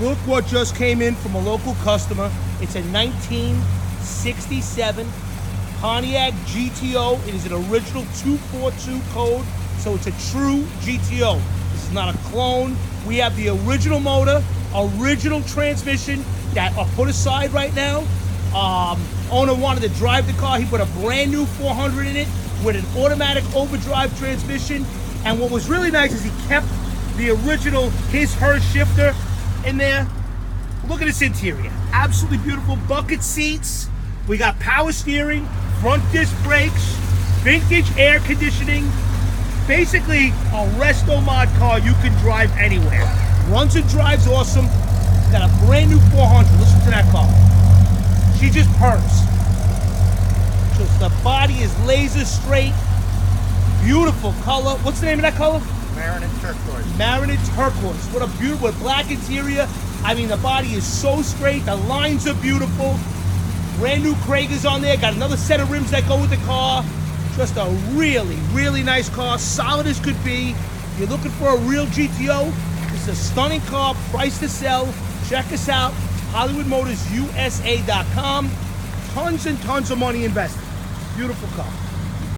Look what just came in from a local customer. It's a 1967 Pontiac GTO. It is an original 242 code, so it's a true GTO. This is not a clone. We have the original motor, original transmission that are put aside right now. Owner wanted to drive the car. He put a brand new 400 in it with an automatic overdrive transmission. And what was really nice is he kept the original his/her shifter in there. Look at this interior. Absolutely beautiful. Bucket seats. We got power steering, front disc brakes, vintage air conditioning. Basically a resto mod car you can drive anywhere. Runs and drives awesome. Got a brand new 400. Listen to that car. She just purrs. Just the body is laser straight. Beautiful color. What's the name of that color? Marin turquoise. Marin turquoise. What a beautiful black interior. I mean, the body is so straight. The lines are beautiful. Brand new Kragers on there. Got another set of rims that go with the car. Just a really, really nice car. Solid as could be. If you're looking for a real GTO, this is a stunning car. Price to sell. Check us out. HollywoodMotorsUSA.com. Tons and tons of money invested. Beautiful car.